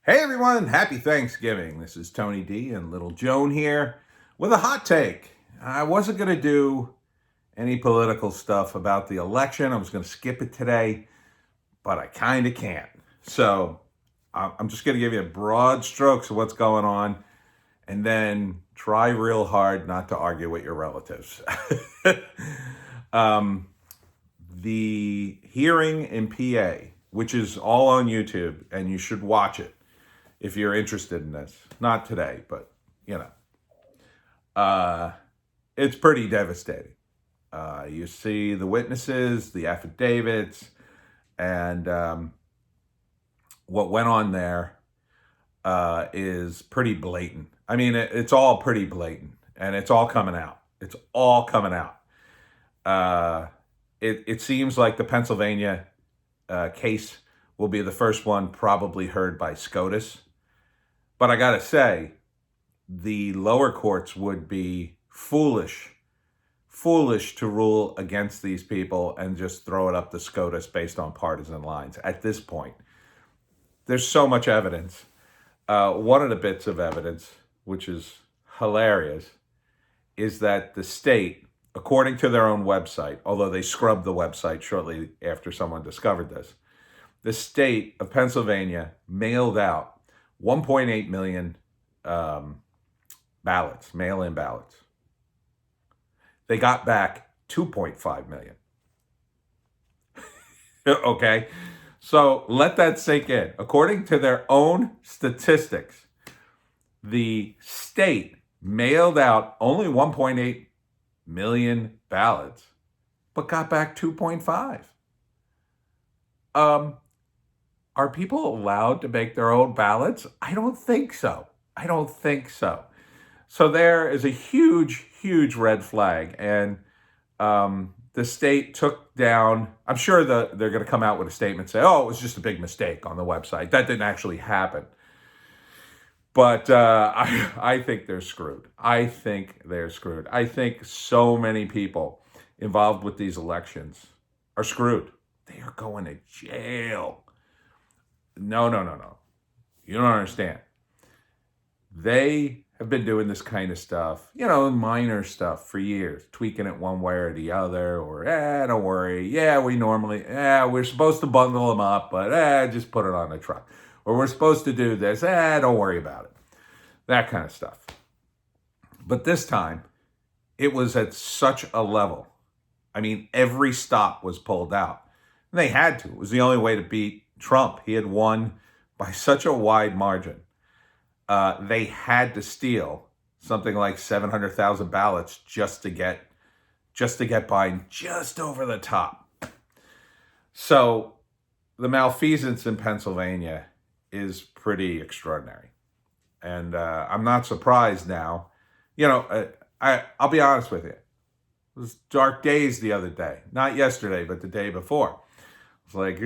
Hey everyone, happy Thanksgiving. This is Tony D and little Joan here with a hot take. I wasn't going to do any political stuff about the election. I was going to skip it today, but I kind of can't. So I'm just going to give you broad strokes of what's going on and then try real hard not to argue with your relatives. um, the hearing in PA, which is all on YouTube, and you should watch it if you're interested in this. Not today, but it's pretty devastating. You see the witnesses, the affidavits, and what went on there is pretty blatant. I mean, it's all pretty blatant, and it's all coming out. It's all coming out. It seems like the Pennsylvania case will be the first one probably heard by SCOTUS. But I gotta say, the lower courts would be foolish to rule against these people and just throw it up to SCOTUS based on partisan lines at this point. There's so much evidence. One of the bits of evidence, which is hilarious, is that the state, according to their own website, although they scrubbed the website shortly after someone discovered this, the state of Pennsylvania mailed out 1.8 million ballots, mail-in ballots. They got back 2.5 million. Okay? So let that sink in. According to their own statistics, the state mailed out only 1.8 million ballots, but got back 2.5. Are people allowed to make their own ballots? I don't think so. So there is a huge red flag. And the state took down, I'm sure they're going to come out with a statement and say, oh, it was just a big mistake on the website. That didn't actually happen. But I think they're screwed. I think so many people involved with these elections are screwed. They are going to jail. No. You don't understand. They have been doing this kind of stuff, minor stuff for years, tweaking it one way or the other, or, don't worry. Yeah, we're supposed to bundle them up, but just put it on the truck. Or we're supposed to do this, don't worry about it. That kind of stuff. But this time, it was at such a level. I mean, every stop was pulled out. And they had to. It was the only way to beat Trump. He had won by such a wide margin. They had to steal something like 700,000 ballots just to get Biden just over the top. So the malfeasance in Pennsylvania is pretty extraordinary. And I'm not surprised now. I'll be honest with you. It was dark days the other day. Not yesterday, but the day before. It's like,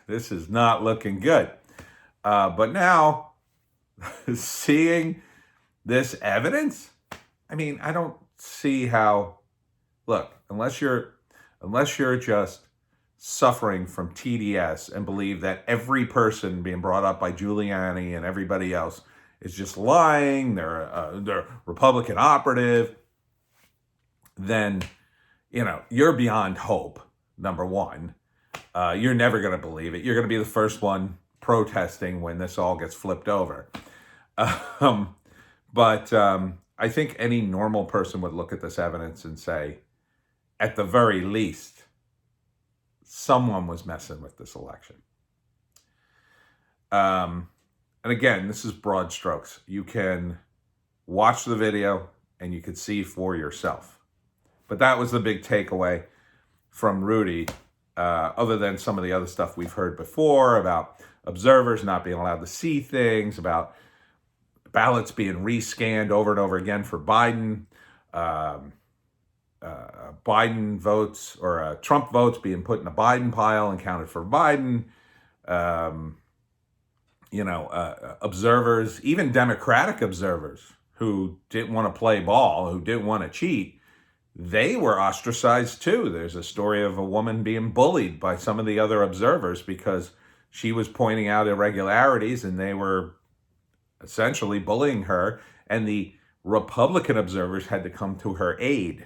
this is not looking good. But now, seeing this evidence, I mean, I don't see how. Look, unless you're just suffering from TDS and believe that every person being brought up by Giuliani and everybody else is just lying, they're Republican operative, then you're beyond hope. Number one. You're never going to believe it. You're going to be the first one protesting when this all gets flipped over. But I think any normal person would look at this evidence and say, at the very least, someone was messing with this election. And again, this is broad strokes. You can watch the video and you can see for yourself. But that was the big takeaway from Rudy. Other than some of the other stuff we've heard before about observers not being allowed to see things, about ballots being rescanned over and over again for Biden, Biden votes or Trump votes being put in a Biden pile and counted for Biden, observers, even Democratic observers who didn't want to play ball, who didn't want to cheat, they were ostracized too. There's a story of a woman being bullied by some of the other observers because she was pointing out irregularities, and they were essentially bullying her, and the Republican observers had to come to her aid.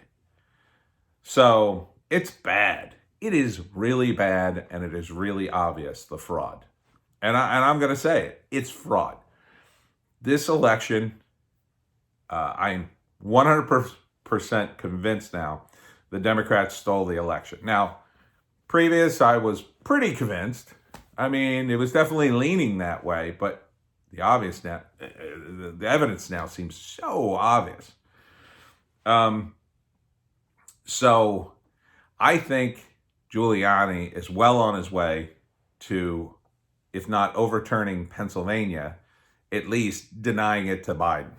So it's bad. It is really bad, and it is really obvious, the fraud. And I'm going to say it. It's fraud. This election, I'm 100% convinced now the Democrats stole the election. Now, previous, I was pretty convinced. I mean, it was definitely leaning that way, but the evidence now seems so obvious. So I think Giuliani is well on his way to, if not overturning Pennsylvania, at least denying it to Biden.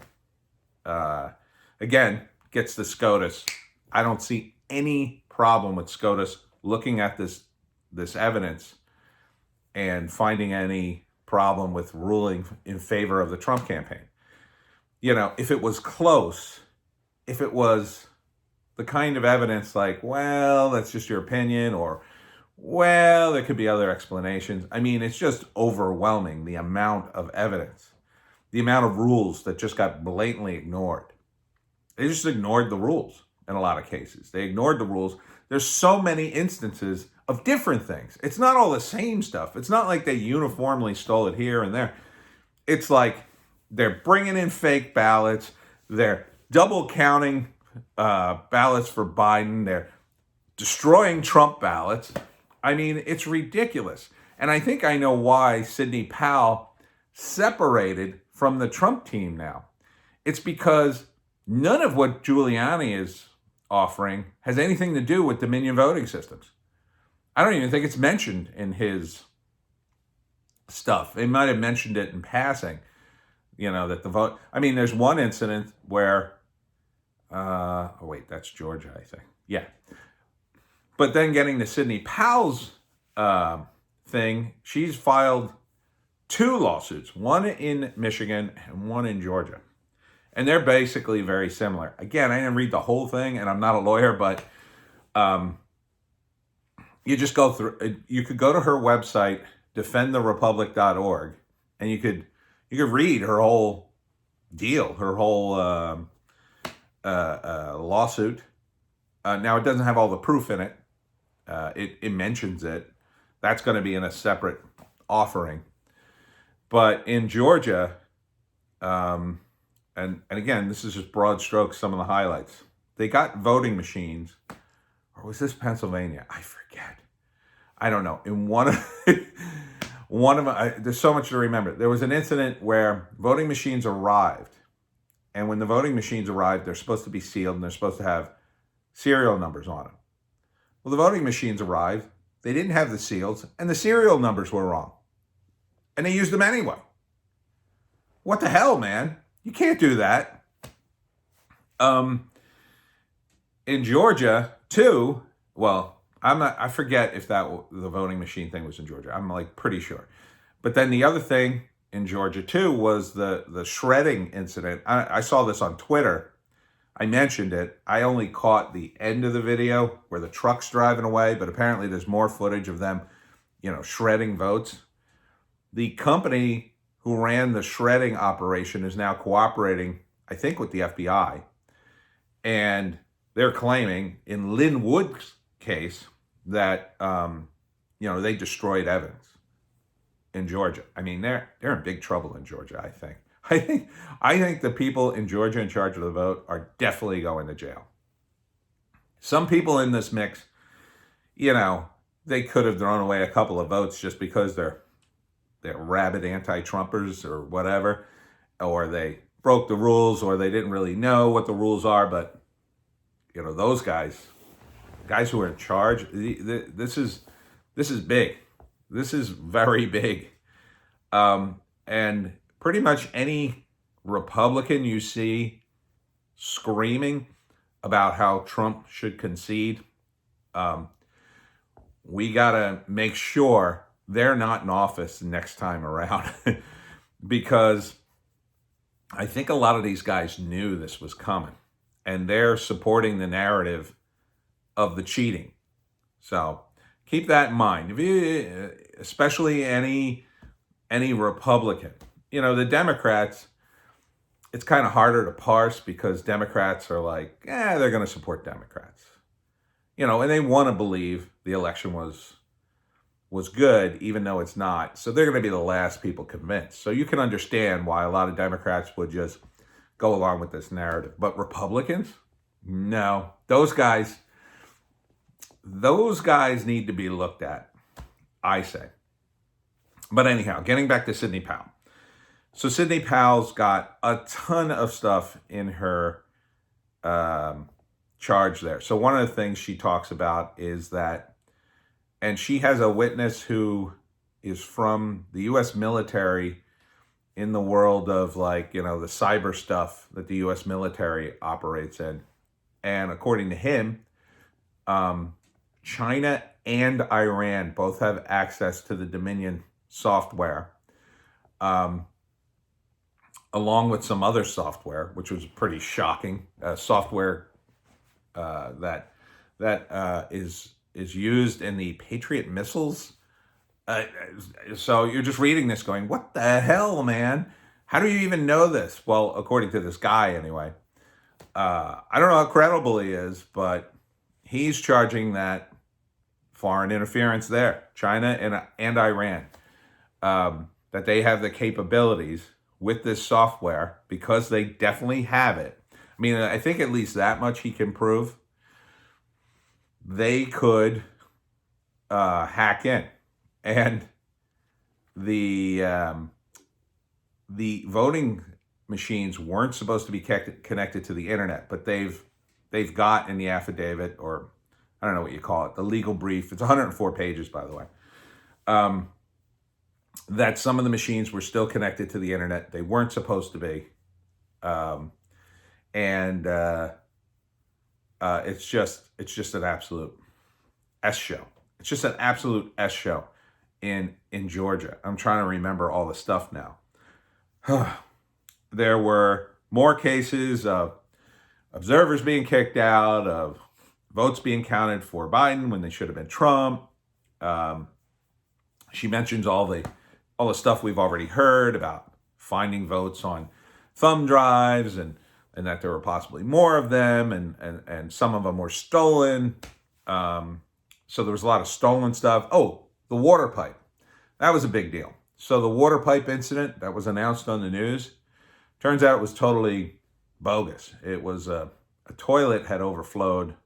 Again, gets the SCOTUS. I don't see any problem with SCOTUS looking at this evidence and finding any problem with ruling in favor of the Trump campaign. You know, if it was close, if it was the kind of evidence like, well, that's just your opinion, or, well, there could be other explanations. I mean, it's just overwhelming, the amount of evidence, the amount of rules that just got blatantly ignored. They just ignored the rules in a lot of cases. They ignored the rules. There's so many instances of different things. It's not all the same stuff. It's not like they uniformly stole it here and there. It's like they're bringing in fake ballots. They're double counting ballots for Biden. They're destroying Trump ballots. I mean, it's ridiculous. And I think I know why Sidney Powell separated from the Trump team now. It's because none of what Giuliani is offering has anything to do with Dominion voting systems. I don't even think it's mentioned in his stuff. They might have mentioned it in passing, you know, that the vote. I mean, there's one incident where, oh wait, that's Georgia, I think. Yeah. But then getting to Sidney Powell's thing, she's filed 2 lawsuits, one in Michigan and one in Georgia. And they're basically very similar. Again, I didn't read the whole thing, and I'm not a lawyer, but you just go through. You could go to her website, defendtherepublic.org, and you could read her whole deal, her whole lawsuit. Now, it doesn't have all the proof in it. It mentions it. That's going to be in a separate offering. But in Georgia, and again, this is just broad strokes, some of the highlights. They got voting machines, or was this Pennsylvania? I forget. I don't know. In one of there's so much to remember. There was an incident where voting machines arrived, and when the voting machines arrived, they're supposed to be sealed and they're supposed to have serial numbers on them. Well, the voting machines arrived, they didn't have the seals, and the serial numbers were wrong, and they used them anyway. What the hell, man? You can't do that. In Georgia, too, well, I forget if the voting machine thing was in Georgia. I'm like pretty sure. But then the other thing in Georgia, too, was the shredding incident. I saw this on Twitter. I mentioned it. I only caught the end of the video where the truck's driving away, but apparently there's more footage of them, you know, shredding votes. The company who ran the shredding operation is now cooperating, I think, with the FBI. And they're claiming in Lynn Wood's case that, you know, they destroyed evidence in Georgia. I mean, they're in big trouble in Georgia, I think. I think the people in Georgia in charge of the vote are definitely going to jail. Some people in this mix, you know, they could have thrown away a couple of votes just because they're rabid anti-Trumpers or whatever, or they broke the rules, or they didn't really know what the rules are. But, you know, those guys who are in charge, this is big. This is very big. And pretty much any Republican you see screaming about how Trump should concede, we got to make sure they're not in office next time around. Because I think a lot of these guys knew this was coming, and they're supporting the narrative of the cheating. So Keep that in mind. If you, especially any Republican, the Democrats, it's kind of harder to parse because Democrats are like, they're going to support Democrats, and they want to believe the election was good, even though it's not. So they're going to be the last people convinced. So you can understand why a lot of Democrats would just go along with this narrative. But Republicans, no, those guys need to be looked at, I say. But anyhow, getting back to Sidney Powell. So Sidney Powell's got a ton of stuff in her charge there. So one of the things she talks about is that, and she has a witness who is from the U.S. military in the world of the cyber stuff that the U.S. military operates in. And according to him, China and Iran both have access to the Dominion software, along with some other software, which was pretty shocking. Software that is used in the Patriot missiles. So you're just reading this going, what the hell, man? How do you even know this? Well, according to this guy, anyway. I don't know how credible he is, but he's charging that foreign interference there, China and Iran, that they have the capabilities with this software because they definitely have it. I mean, I think at least that much he can prove. They could hack in, and the voting machines weren't supposed to be connected to the internet, but they've got in the affidavit, or I don't know what you call it, the legal brief. It's 104 pages, by the way. That some of the machines were still connected to the internet. They weren't supposed to be. It's just an absolute S show. It's just an absolute S show in Georgia. I'm trying to remember all the stuff now. There were more cases of observers being kicked out, of votes being counted for Biden when they should have been Trump. She mentions all the stuff we've already heard about finding votes on thumb drives and that there were possibly more of them, and some of them were stolen. So there was a lot of stolen stuff. Oh, the water pipe. That was a big deal. So the water pipe incident that was announced on the news, turns out it was totally bogus. It was a toilet had overflowed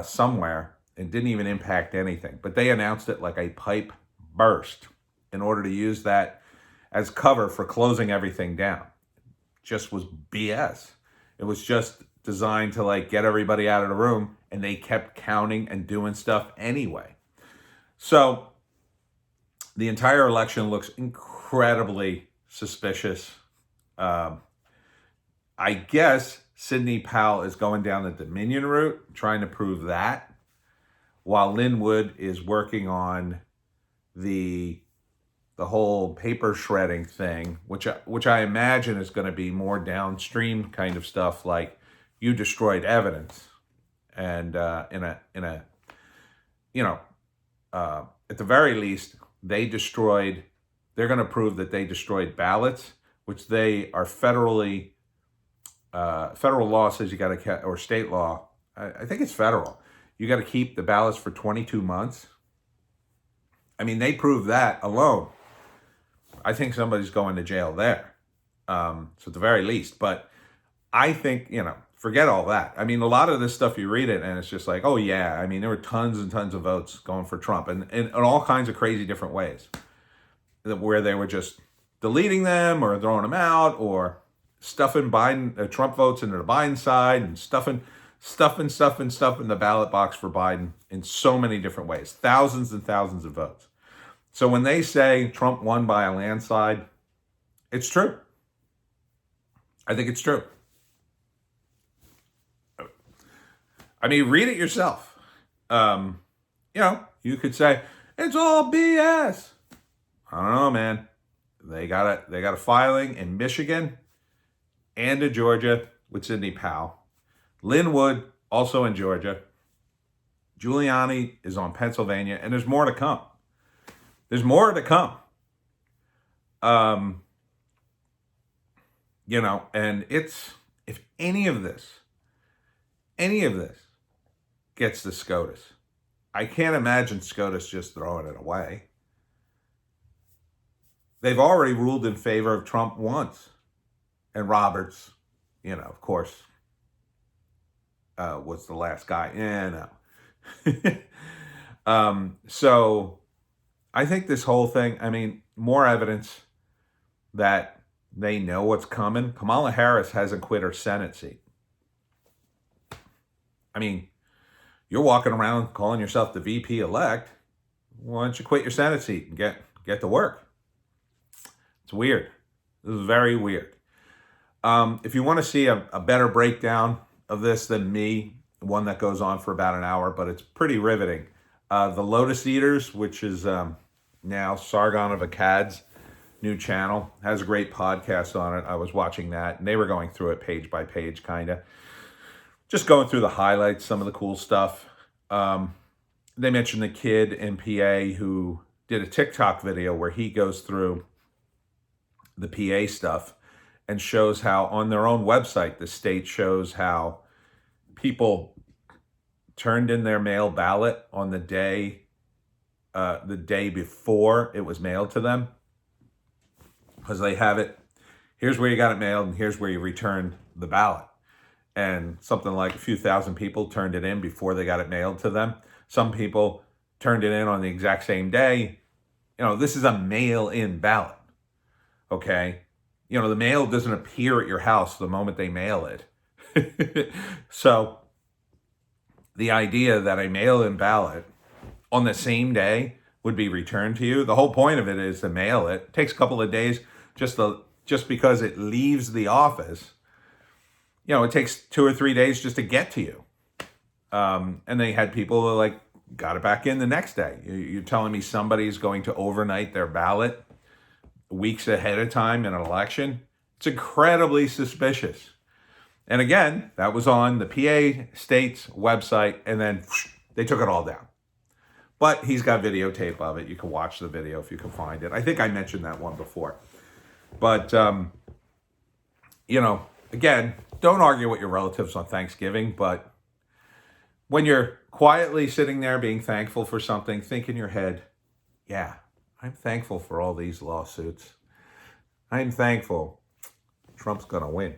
somewhere and didn't even impact anything. But they announced it like a pipe burst in order to use that as cover for closing everything down. Just was BS. It was just designed to get everybody out of the room, and they kept counting and doing stuff anyway. So the entire election looks incredibly suspicious. I guess Sidney Powell is going down the Dominion route, trying to prove that, while Linwood is working on the whole paper shredding thing, which I imagine is going to be more downstream kind of stuff, like you destroyed evidence, and at the very least, they're going to prove that they destroyed ballots, which they are federal law says you got to, or state law, I think it's federal, you got to keep the ballots for 22 months. I mean, they proved that alone. I think somebody's going to jail there. So at the very least, but I think, forget all that. I mean, a lot of this stuff, you read it and it's just like, oh yeah, I mean, there were tons and tons of votes going for Trump, and in all kinds of crazy different ways, where they were just deleting them or throwing them out, or stuffing Trump votes into the Biden side, and stuffing the ballot box for Biden in so many different ways, thousands and thousands of votes. So when they say Trump won by a landslide, it's true. I think it's true. I mean, read it yourself. You could say it's all BS. I don't know, man. They got a filing in Michigan and in Georgia with Sidney Powell. Linwood, also in Georgia. Giuliani is on Pennsylvania, and there's more to come. There's more to come. And if any of this gets to SCOTUS, I can't imagine SCOTUS just throwing it away. They've already ruled in favor of Trump once. And Roberts, of course, was the last guy. No. So I think this whole thing, more evidence that they know what's coming. Kamala Harris hasn't quit her Senate seat. You're walking around calling yourself the VP elect. Why don't you quit your Senate seat and get to work? It's weird. This is very weird. If you want to see a better breakdown of this than me, one that goes on for about an hour, but it's pretty riveting. The Lotus Eaters, which is now Sargon of Akkad's new channel, has a great podcast on it. I was watching that, and they were going through it page by page, kind of. Just going through the highlights, some of the cool stuff. They mentioned the kid in PA who did a TikTok video where he goes through the PA stuff and shows how on their own website, the state shows how people turned in their mail ballot on the day before it was mailed to them, because they have it. Here's where you got it mailed, and here's where you returned the ballot. And something like a few thousand people turned it in before they got it mailed to them. Some people turned it in on the exact same day. This is a mail-in ballot, okay? The mail doesn't appear at your house the moment they mail it. So the idea that a mail-in ballot on the same day would be returned to you, the whole point of it is to mail it. It takes a couple of days just because it leaves the office. It takes 2 or 3 days just to get to you. And they had people who got it back in the next day. You're telling me somebody's going to overnight their ballot weeks ahead of time in an election? It's incredibly suspicious. And again, that was on the PA state's website, and then they took it all down. But he's got videotape of it. You can watch the video if you can find it. I think I mentioned that one before. But, again, don't argue with your relatives on Thanksgiving, but when you're quietly sitting there being thankful for something, think in your head, yeah, I'm thankful for all these lawsuits. I'm thankful Trump's going to win.